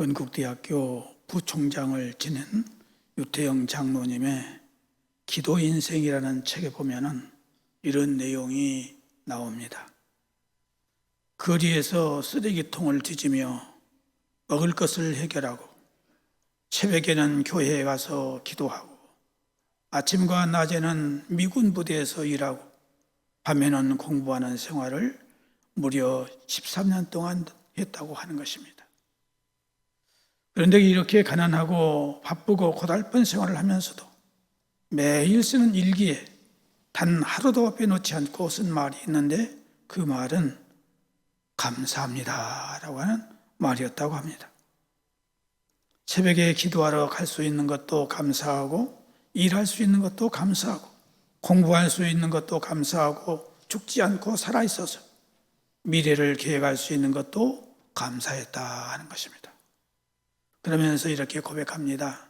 건국대학교 부총장을 지낸 유태영 장로님의 기도 인생이라는 책에 보면은 이런 내용이 나옵니다. 거리에서 쓰레기통을 뒤지며 먹을 것을 해결하고, 새벽에는 교회에 가서 기도하고, 아침과 낮에는 미군 부대에서 일하고, 밤에는 공부하는 생활을 무려 13년 동안 했다고 하는 것입니다. 그런데 이렇게 가난하고 바쁘고 고달픈 생활을 하면서도 매일 쓰는 일기에 단 하루도 빼놓지 않고 쓴 말이 있는데, 그 말은 감사합니다 라고 하는 말이었다고 합니다. 새벽에 기도하러 갈 수 있는 것도 감사하고, 일할 수 있는 것도 감사하고, 공부할 수 있는 것도 감사하고, 죽지 않고 살아있어서 미래를 계획할 수 있는 것도 감사했다 하는 것입니다. 그러면서 이렇게 고백합니다.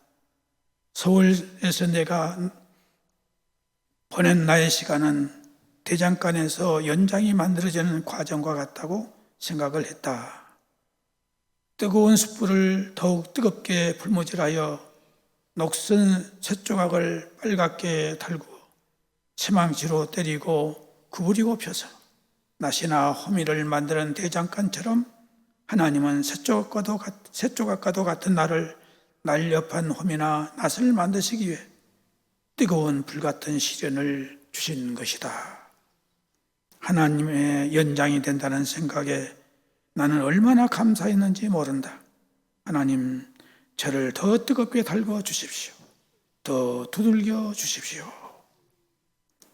서울에서 내가 보낸 나의 시간은 대장간에서 연장이 만들어지는 과정과 같다고 생각을 했다. 뜨거운 숯불을 더욱 뜨겁게 불모질하여 녹슨 쇳조각을 빨갛게 달고 채망치로 때리고 구부리고 펴서 낫이나 호미를 만드는 대장간처럼 하나님은 쇳조각과도 같은 나를 날렵한 호미나 낫을 만드시기 위해 뜨거운 불같은 시련을 주신 것이다. 하나님의 연장이 된다는 생각에 나는 얼마나 감사했는지 모른다. 하나님, 저를 더 뜨겁게 달궈 주십시오. 더 두들겨 주십시오.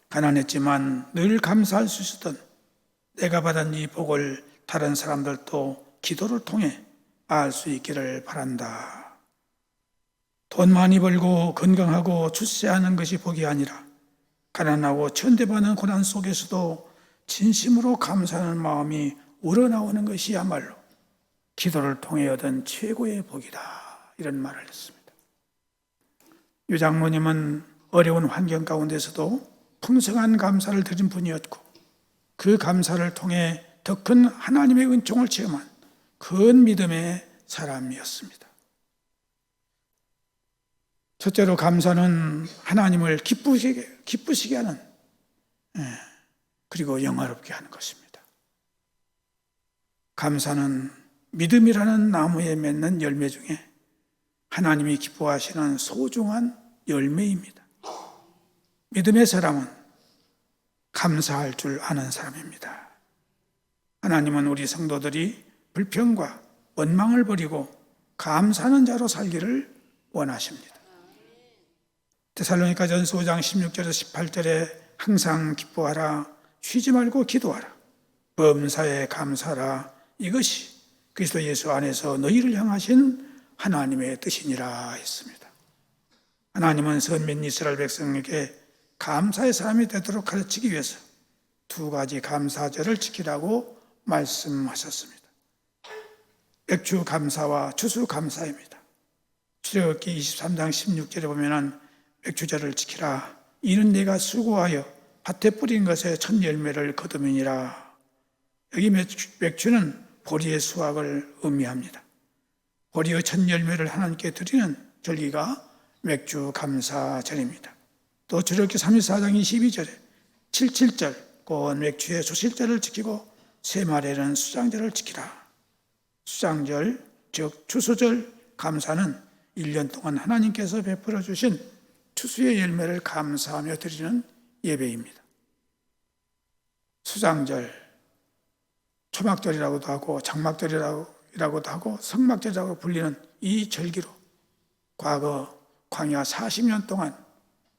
가난했지만 늘 감사할 수 있었던 내가 받은 이 복을 다른 사람들도 기도를 통해 알 수 있기를 바란다. 돈 많이 벌고 건강하고 출세하는 것이 복이 아니라 가난하고 천대받는 고난 속에서도 진심으로 감사하는 마음이 우러나오는 것이야말로 기도를 통해 얻은 최고의 복이다. 이런 말을 했습니다. 유 장로님은 어려운 환경 가운데서도 풍성한 감사를 드린 분이었고, 그 감사를 통해 더 큰 하나님의 은총을 체험한 큰 믿음의 사람이었습니다. 첫째로 감사는 하나님을 기쁘시게 하는, 그리고 영화롭게 하는 것입니다. 감사는 믿음이라는 나무에 맺는 열매 중에 하나님이 기뻐하시는 소중한 열매입니다. 믿음의 사람은 감사할 줄 아는 사람입니다. 하나님은 우리 성도들이 불평과 원망을 버리고 감사하는 자로 살기를 원하십니다. 데살로니가전서 5장 16절에서 18절에 항상 기뻐하라, 쉬지 말고 기도하라, 범사에 감사하라, 이것이 그리스도 예수 안에서 너희를 향하신 하나님의 뜻이니라 했습니다. 하나님은 선민 이스라엘 백성에게 감사의 사람이 되도록 가르치기 위해서 두 가지 감사절을 지키라고 말씀하셨습니다. 맥주 감사와 추수 감사입니다. 출애굽기 23장 16절에 보면은 맥주절을 지키라, 이는 내가 수고하여 밭에 뿌린 것에 첫 열매를 거두미니라. 여기 맥주는 보리의 수확을 의미합니다. 보리의 첫 열매를 하나님께 드리는 절기가 맥주 감사절입니다. 또 출애굽기 34장 22절에 77절 곧 맥주의 소실절을 지키고 세말에는 수장절을 지키라. 수장절 즉 추수절 감사는 1년 동안 하나님께서 베풀어 주신 추수의 열매를 감사하며 드리는 예배입니다. 수장절, 초막절이라고도 하고 장막절이라고도 하고 성막절이라고 불리는 이 절기로 과거 광야 40년 동안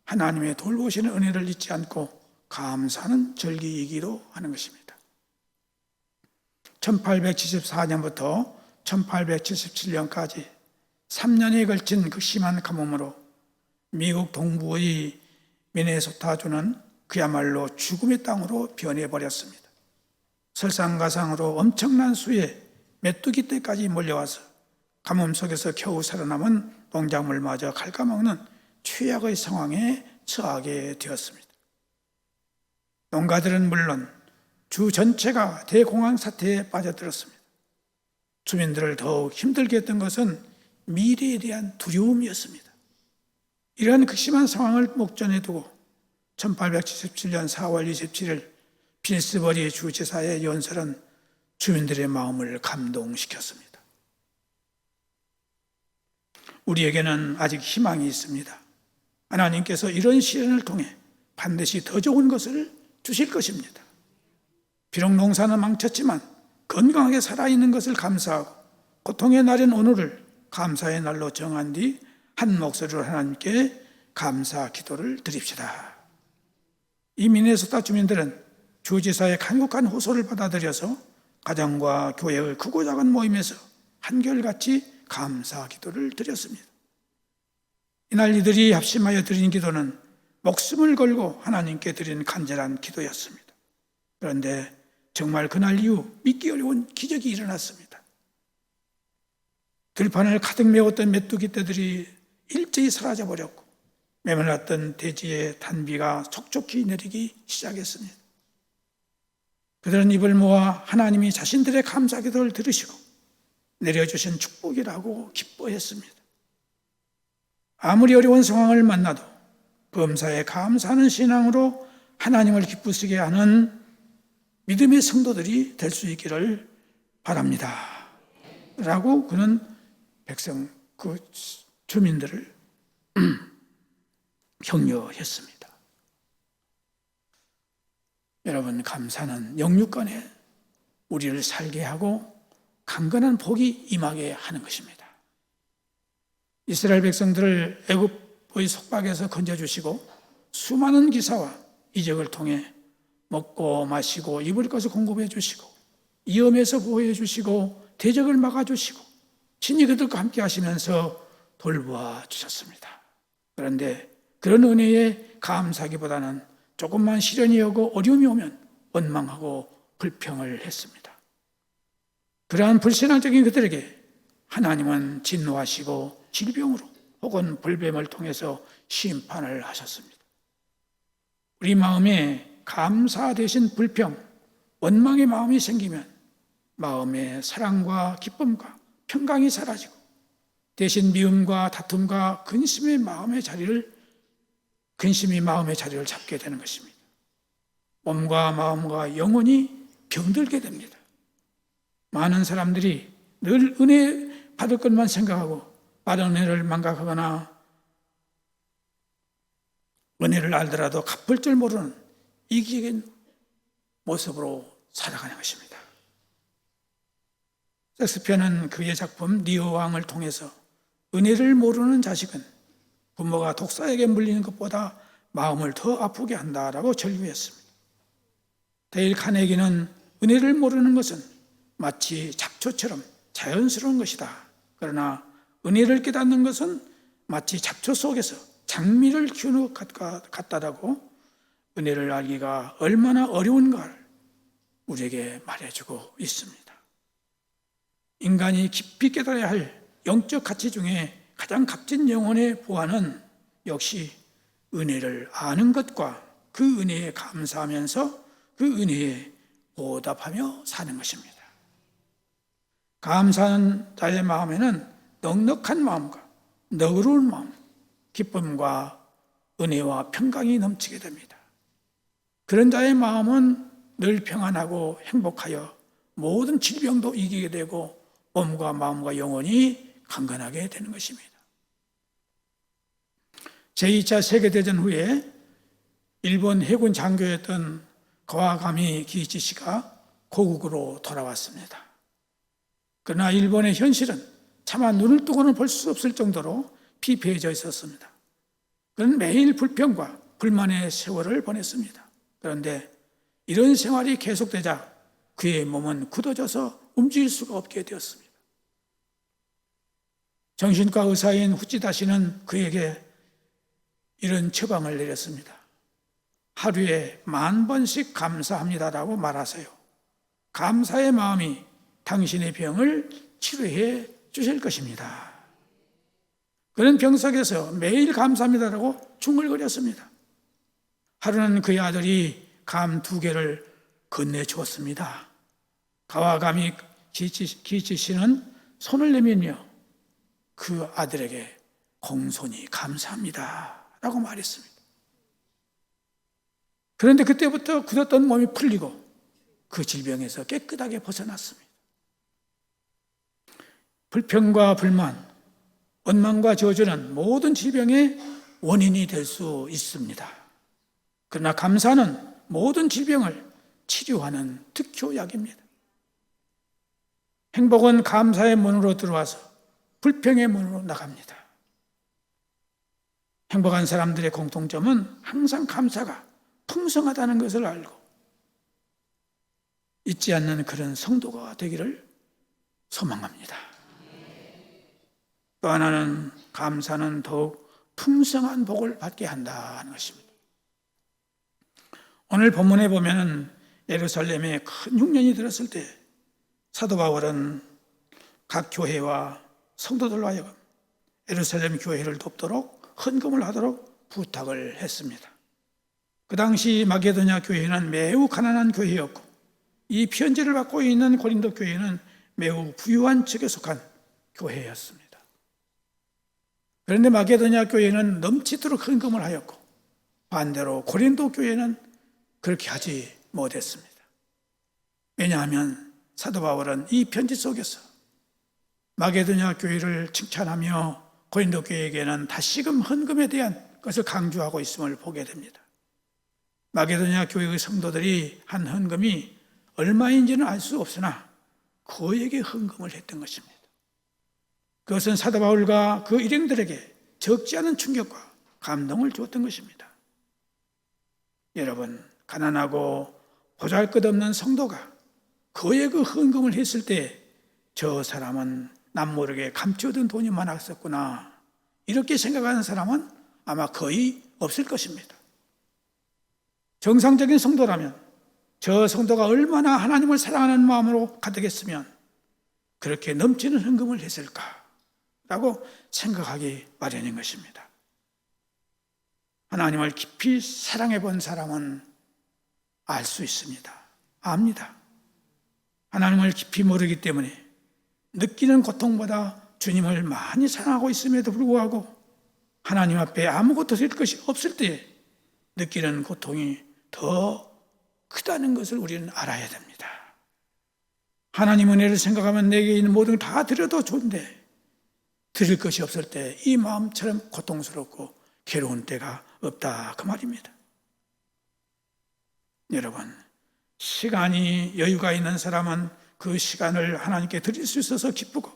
하나님의 돌보시는 은혜를 잊지 않고 감사하는 절기이기도 하는 것입니다. 1874년부터 1877년까지 3년에 걸친 극심한 가뭄으로 미국 동부의 미네소타주는 그야말로 죽음의 땅으로 변해버렸습니다. 설상가상으로 엄청난 수의 메뚜기 떼까지 몰려와서 가뭄 속에서 겨우 살아남은 농작물마저 갉아먹는 최악의 상황에 처하게 되었습니다. 농가들은 물론 주 전체가 대공황 사태에 빠져들었습니다. 주민들을 더욱 힘들게 했던 것은 미래에 대한 두려움이었습니다. 이러한 극심한 상황을 목전에 두고 1877년 4월 27일 필스버리 주지사의 연설은 주민들의 마음을 감동시켰습니다. 우리에게는 아직 희망이 있습니다. 하나님께서 이런 시련을 통해 반드시 더 좋은 것을 주실 것입니다. 비록 농사는 망쳤지만 건강하게 살아있는 것을 감사하고 고통의 날인 오늘을 감사의 날로 정한 뒤 한 목소리로 하나님께 감사 기도를 드립시다. 이 미네소타 주민들은 주지사의 간곡한 호소를 받아들여서 가정과 교회의 크고 작은 모임에서 한결같이 감사 기도를 드렸습니다. 이날 이들이 합심하여 드린 기도는 목숨을 걸고 하나님께 드린 간절한 기도였습니다. 그런데 정말 그날 이후 믿기 어려운 기적이 일어났습니다. 들판을 가득 메웠던 메뚜기 떼들이 일제히 사라져버렸고 메말랐던 대지의 단비가 촉촉히 내리기 시작했습니다. 그들은 입을 모아 하나님이 자신들의 감사 기도를 들으시고 내려주신 축복이라고 기뻐했습니다. 아무리 어려운 상황을 만나도 범사에 감사하는 신앙으로 하나님을 기쁘시게 하는 믿음의 성도들이 될 수 있기를 바랍니다. 라고 그는 주민들을 격려했습니다. 여러분, 감사는 영육간에 우리를 살게 하고 강건한 복이 임하게 하는 것입니다. 이스라엘 백성들을 애굽의 속박에서 건져주시고 수많은 기사와 이적을 통해 먹고 마시고 입을 것을 공급해 주시고 위험에서 보호해 주시고 대적을 막아주시고 친히 그들과 함께 하시면서 돌보아 주셨습니다. 그런데 그런 은혜에 감사하기보다는 조금만 시련이 오고 어려움이 오면 원망하고 불평을 했습니다. 그러한 불신앙적인 그들에게 하나님은 진노하시고 질병으로 혹은 불뱀을 통해서 심판을 하셨습니다. 우리 마음에 감사 대신 불평, 원망의 마음이 생기면 마음에 사랑과 기쁨과 평강이 사라지고 대신 미움과 다툼과 근심이 마음의 자리를 잡게 되는 것입니다. 몸과 마음과 영혼이 병들게 됩니다. 많은 사람들이 늘 은혜 받을 것만 생각하고 받은 은혜를 망각하거나 은혜를 알더라도 갚을 줄 모르는 이기적인 모습으로 살아가는 것입니다. 섹스피어는 그의 작품 리어 왕을 통해서 은혜를 모르는 자식은 부모가 독사에게 물리는 것보다 마음을 더 아프게 한다라고 절규했습니다. 데일 카네기는 은혜를 모르는 것은 마치 잡초처럼 자연스러운 것이다. 그러나 은혜를 깨닫는 것은 마치 잡초 속에서 장미를 키우는 것 같다라고 은혜를 알기가 얼마나 어려운가를 우리에게 말해주고 있습니다. 인간이 깊이 깨달아야 할 영적 가치 중에 가장 값진 영혼의 보안은 역시 은혜를 아는 것과 그 은혜에 감사하면서 그 은혜에 보답하며 사는 것입니다. 감사하는 자의 마음에는 넉넉한 마음과 너그러운 마음, 기쁨과 은혜와 평강이 넘치게 됩니다. 그런 자의 마음은 늘 평안하고 행복하여 모든 질병도 이기게 되고 몸과 마음과 영혼이 강건하게 되는 것입니다. 제2차 세계대전 후에 일본 해군 장교였던 가와가미 기이치씨가 고국으로 돌아왔습니다. 그러나 일본의 현실은 차마 눈을 뜨고는 볼 수 없을 정도로 피폐해져 있었습니다. 그는 매일 불평과 불만의 세월을 보냈습니다. 그런데 이런 생활이 계속되자 그의 몸은 굳어져서 움직일 수가 없게 되었습니다. 정신과 의사인 후치다 씨는 그에게 이런 처방을 내렸습니다. 하루에 10,000번씩 감사합니다라고 말하세요. 감사의 마음이 당신의 병을 치료해 주실 것입니다. 그는 병석에서 매일 감사합니다라고 중얼거렸습니다. 하루는 그의 아들이 감 2개를 건네주었습니다. 가와가미 기치 씨는 손을 내밀며 그 아들에게 공손히 감사합니다 라고 말했습니다. 그런데 그때부터 굳었던 몸이 풀리고 그 질병에서 깨끗하게 벗어났습니다. 불평과 불만, 원망과 저주는 모든 질병의 원인이 될 수 있습니다. 그러나 감사는 모든 질병을 치료하는 특효약입니다. 행복은 감사의 문으로 들어와서 불평의 문으로 나갑니다. 행복한 사람들의 공통점은 항상 감사가 풍성하다는 것을 알고 잊지 않는 그런 성도가 되기를 소망합니다. 또 하나는 감사는 더욱 풍성한 복을 받게 한다는 것입니다. 오늘 본문에 보면 예루살렘에 큰 흉년이 들었을 때 사도 바울은 각 교회와 성도들로 하여금 예루살렘 교회를 돕도록 헌금을 하도록 부탁을 했습니다. 그 당시 마게도냐 교회는 매우 가난한 교회였고 이 편지를 받고 있는 고린도 교회는 매우 부유한 측에 속한 교회였습니다. 그런데 마게도냐 교회는 넘치도록 헌금을 하였고 반대로 고린도 교회는 그렇게 하지 못했습니다. 왜냐하면 사도 바울은 이 편지 속에서 마게도냐 교회를 칭찬하며 고린도 교회에게는 다시금 헌금에 대한 것을 강조하고 있음을 보게 됩니다. 마게도냐 교회의 성도들이 한 헌금이 얼마인지는 알 수 없으나 그에게 헌금을 했던 것입니다. 그것은 사도 바울과 그 일행들에게 적지 않은 충격과 감동을 주었던 것입니다. 여러분, 가난하고 보잘것없는 성도가 그의 그 헌금을 했을 때 저 사람은 남 모르게 감춰둔 돈이 많았었구나 이렇게 생각하는 사람은 아마 거의 없을 것입니다. 정상적인 성도라면 저 성도가 얼마나 하나님을 사랑하는 마음으로 가득했으면 그렇게 넘치는 헌금을 했을까라고 생각하기 마련인 것입니다. 하나님을 깊이 사랑해 본 사람은 알 수 있습니다. 압니다. 하나님을 깊이 모르기 때문에 느끼는 고통보다 주님을 많이 사랑하고 있음에도 불구하고 하나님 앞에 아무것도 될 것이 없을 때에 느끼는 고통이 더 크다는 것을 우리는 알아야 됩니다. 하나님 은혜를 생각하면 내게 있는 모든 걸 다 드려도 좋은데 드릴 것이 없을 때 이 마음처럼 고통스럽고 괴로운 때가 없다 그 말입니다. 여러분, 시간이 여유가 있는 사람은 그 시간을 하나님께 드릴 수 있어서 기쁘고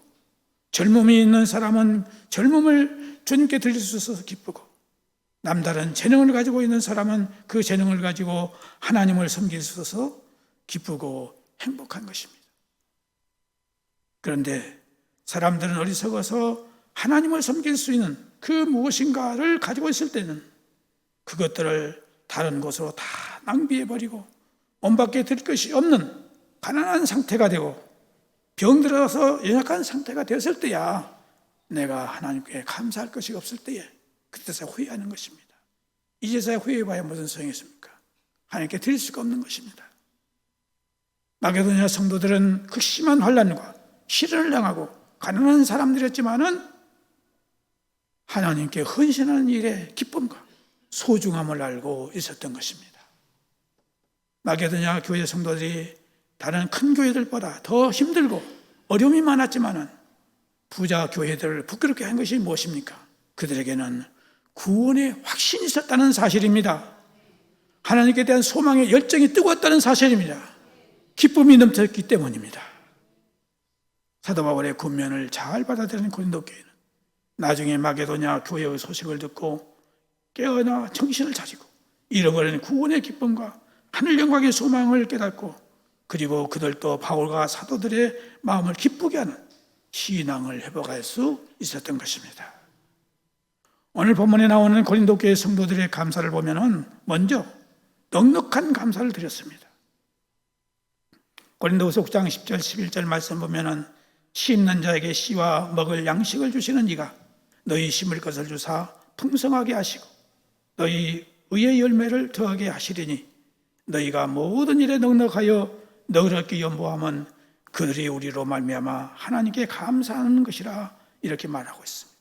젊음이 있는 사람은 젊음을 주님께 드릴 수 있어서 기쁘고 남다른 재능을 가지고 있는 사람은 그 재능을 가지고 하나님을 섬길 수 있어서 기쁘고 행복한 것입니다. 그런데 사람들은 어리석어서 하나님을 섬길 수 있는 그 무엇인가를 가지고 있을 때는 그것들을 다른 곳으로 다 낭비해버리고 몸밖에 들 것이 없는 가난한 상태가 되고 병들어서 연약한 상태가 되었을 때야 내가 하나님께 감사할 것이 없을 때에 그때서 후회하는 것입니다. 이제서야 후회해봐야 무슨 소용이 있습니까? 하나님께 드릴 수가 없는 것입니다. 마게도냐 성도들은 극심한 환난과 시련을 당하고 가난한 사람들이었지만은 하나님께 헌신하는 일의 기쁨과 소중함을 알고 있었던 것입니다. 마게도냐 교회 성도들이 다른 큰 교회들보다 더 힘들고 어려움이 많았지만은 부자 교회들을 부끄럽게 한 것이 무엇입니까? 그들에게는 구원의 확신이 있었다는 사실입니다. 하나님께 대한 소망의 열정이 뜨거웠다는 사실입니다. 기쁨이 넘쳤기 때문입니다. 사도 바울의 군면을 잘 받아들이는 고린도 교회는 나중에 마게도냐 교회의 소식을 듣고 깨어나 정신을 차리고 잃어버린 구원의 기쁨과 하늘 영광의 소망을 깨닫고 그리고 그들도 바울과 사도들의 마음을 기쁘게 하는 신앙을 회복할 수 있었던 것입니다. 오늘 본문에 나오는 고린도 교회 성도들의 감사를 보면은 먼저 넉넉한 감사를 드렸습니다. 고린도후서 9장 10절 11절 말씀 보면은 심는 자에게 씨와 먹을 양식을 주시는 이가 너희 심을 것을 주사 풍성하게 하시고 너희 의의 열매를 더하게 하시리니 너희가 모든 일에 넉넉하여 너그럽게 연보함은 그들이 우리로 말미암아 하나님께 감사하는 것이라 이렇게 말하고 있습니다.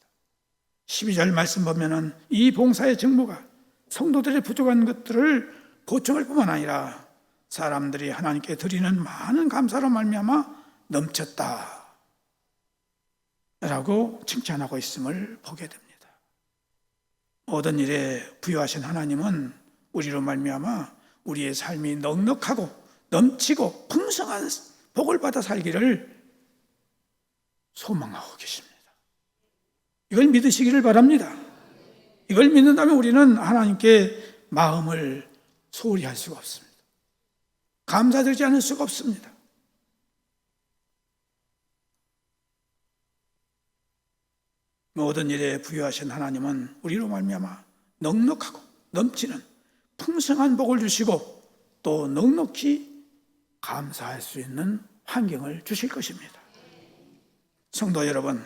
12절 말씀 보면은 이 봉사의 직무가 성도들의 부족한 것들을 보충할 뿐만 아니라 사람들이 하나님께 드리는 많은 감사로 말미암아 넘쳤다 라고 칭찬하고 있음을 보게 됩니다. 모든 일에 부여하신 하나님은 우리로 말미암아 우리의 삶이 넉넉하고 넘치고 풍성한 복을 받아 살기를 소망하고 계십니다. 이걸 믿으시기를 바랍니다. 이걸 믿는다면 우리는 하나님께 마음을 소홀히 할 수가 없습니다. 감사드리지 않을 수가 없습니다. 모든 일에 부여하신 하나님은 우리로 말미암아 넉넉하고 넘치는 풍성한 복을 주시고 또 넉넉히 감사할 수 있는 환경을 주실 것입니다. 성도 여러분,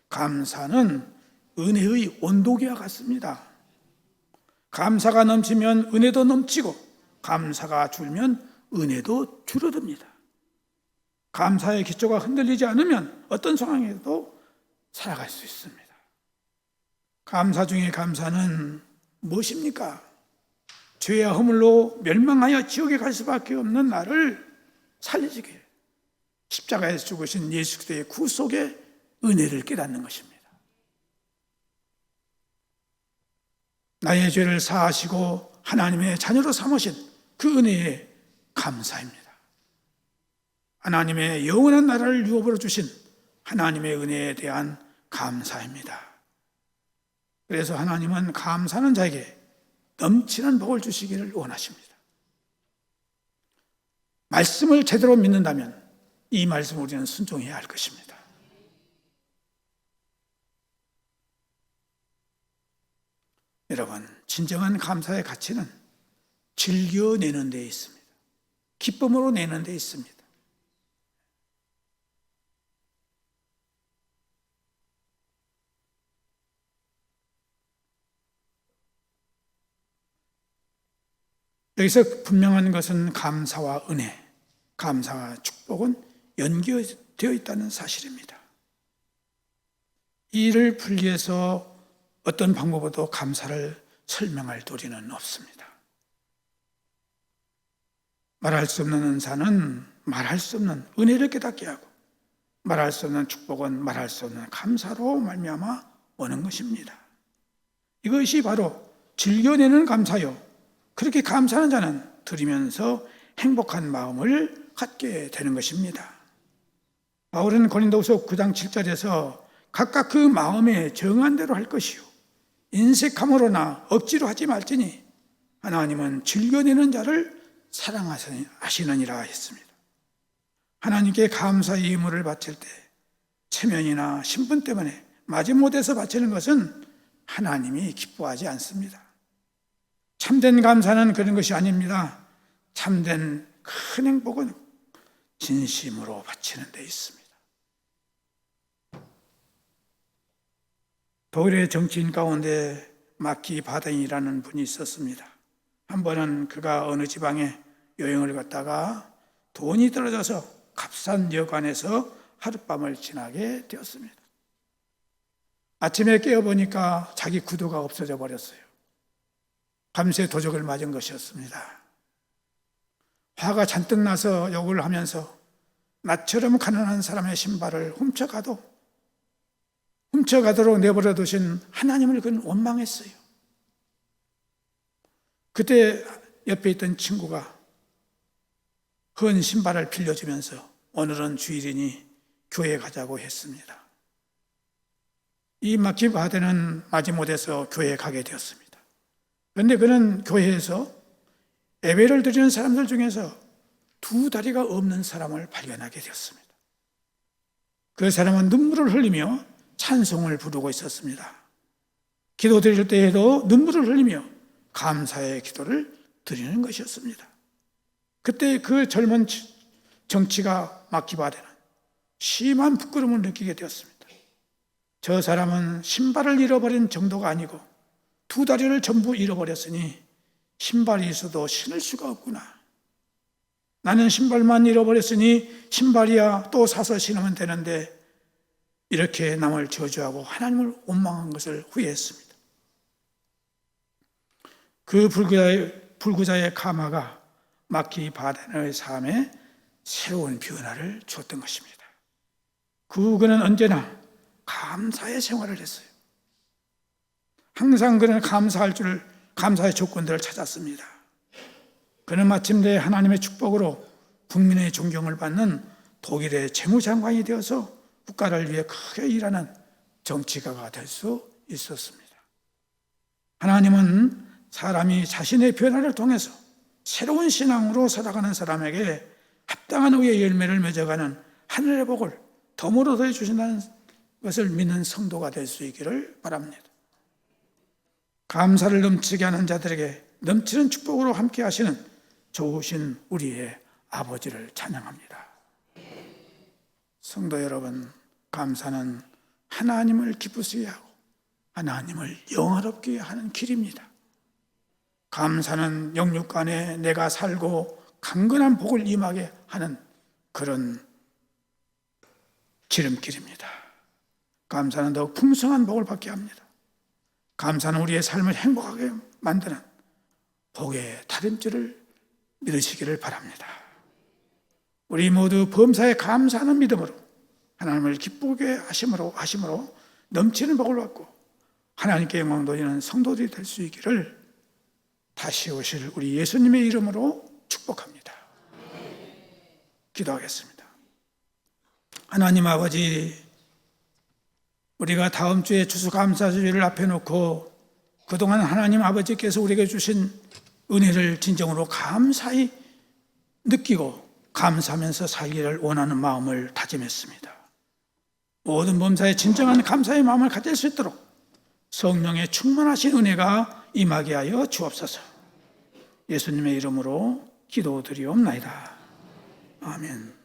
감사는 은혜의 온도계와 같습니다. 감사가 넘치면 은혜도 넘치고 감사가 줄면 은혜도 줄어듭니다. 감사의 기초가 흔들리지 않으면 어떤 상황에도 살아갈 수 있습니다. 감사 중에 감사는 무엇입니까? 죄와 허물로 멸망하여 지옥에 갈 수밖에 없는 나를 살려주게 십자가에서 죽으신 예수 그리스도의 구속의 은혜를 깨닫는 것입니다. 나의 죄를 사하시고 하나님의 자녀로 삼으신 그 은혜에 감사입니다. 하나님의 영원한 나라를 유업으로 주신 하나님의 은혜에 대한 감사입니다. 그래서 하나님은 감사하는 자에게 넘치는 복을 주시기를 원하십니다. 말씀을 제대로 믿는다면 이 말씀을 우리는 순종해야 할 것입니다. 여러분, 진정한 감사의 가치는 즐겨내는 데 있습니다. 기쁨으로 내는 데 있습니다. 여기서 분명한 것은 감사와 은혜, 감사와 축복은 연결되어 있다는 사실입니다. 이 일을 분리해서 어떤 방법으로도 감사를 설명할 도리는 없습니다. 말할 수 없는 은사는 말할 수 없는 은혜를 깨닫게 하고 말할 수 없는 축복은 말할 수 없는 감사로 말미암아 오는 것입니다. 이것이 바로 즐겨내는 감사요. 그렇게 감사하는 자는 드리면서 행복한 마음을 갖게 되는 것입니다. 바울은 고린도후서 9장 7절에서 각각 그 마음에 정한 대로 할 것이요 인색함으로나 억지로 하지 말지니 하나님은 즐겨내는 자를 사랑하시느니라 했습니다. 하나님께 감사의 예물을 바칠 때 체면이나 신분 때문에 마지못해서 바치는 것은 하나님이 기뻐하지 않습니다. 참된 감사는 그런 것이 아닙니다. 참된 큰 행복은 진심으로 바치는 데 있습니다. 독일의 정치인 가운데 마키 바덴이라는 분이 있었습니다. 한 번은 그가 어느 지방에 여행을 갔다가 돈이 떨어져서 값싼 여관에서 하룻밤을 지나게 되었습니다. 아침에 깨어보니까 자기 구두가 없어져 버렸어요. 밤새 도적을 맞은 것이었습니다. 화가 잔뜩 나서 욕을 하면서 나처럼 가난한 사람의 신발을 훔쳐가도록 내버려 두신 하나님을 그는 원망했어요. 그때 옆에 있던 친구가 헌 신발을 빌려주면서 오늘은 주일이니 교회에 가자고 했습니다. 이 마키 바덴은 마지못해서 교회에 가게 되었습니다. 그런데 그는 교회에서 예배를 드리는 사람들 중에서 두 다리가 없는 사람을 발견하게 되었습니다. 그 사람은 눈물을 흘리며 찬송을 부르고 있었습니다. 기도 드릴 때에도 눈물을 흘리며 감사의 기도를 드리는 것이었습니다. 그때 그 젊은 정치가 마키 바덴은 심한 부끄러움을 느끼게 되었습니다. 저 사람은 신발을 잃어버린 정도가 아니고 두 다리를 전부 잃어버렸으니 신발이 있어도 신을 수가 없구나. 나는 신발만 잃어버렸으니 신발이야 또 사서 신으면 되는데, 이렇게 남을 저주하고 하나님을 원망한 것을 후회했습니다. 그 불구자의 카마가 마키 바덴의 삶에 새로운 변화를 주었던 것입니다. 그는 언제나 감사의 생활을 했어요. 항상 그는 감사의 조건들을 찾았습니다. 그는 마침내 하나님의 축복으로 국민의 존경을 받는 독일의 재무장관이 되어서 국가를 위해 크게 일하는 정치가가 될 수 있었습니다. 하나님은 사람이 자신의 변화를 통해서 새로운 신앙으로 살아가는 사람에게 합당한 의의 열매를 맺어가는 하늘의 복을 덤으로 더해 주신다는 것을 믿는 성도가 될 수 있기를 바랍니다. 감사를 넘치게 하는 자들에게 넘치는 축복으로 함께 하시는 좋으신 우리의 아버지를 찬양합니다. 성도 여러분, 감사는 하나님을 기쁘시게 하고 하나님을 영화롭게 하는 길입니다. 감사는 영육 안에 내가 살고 강건한 복을 임하게 하는 그런 지름길입니다. 감사는 더욱 풍성한 복을 받게 합니다. 감사는 우리의 삶을 행복하게 만드는 복의 다림질을 믿으시기를 바랍니다. 우리 모두 범사에 감사하는 믿음으로 하나님을 기쁘게 하심으로 넘치는 복을 받고 하나님께 영광 돌리는 성도들이 될 수 있기를 다시 오실 우리 예수님의 이름으로 축복합니다. 기도하겠습니다. 하나님 아버지, 우리가 다음 주에 추수감사주일을 앞에 놓고 그동안 하나님 아버지께서 우리에게 주신 은혜를 진정으로 감사히 느끼고 감사하면서 살기를 원하는 마음을 다짐했습니다. 모든 범사에 진정한 감사의 마음을 가질 수 있도록 성령의 충만하신 은혜가 임하게 하여 주옵소서. 예수님의 이름으로 기도드리옵나이다. 아멘.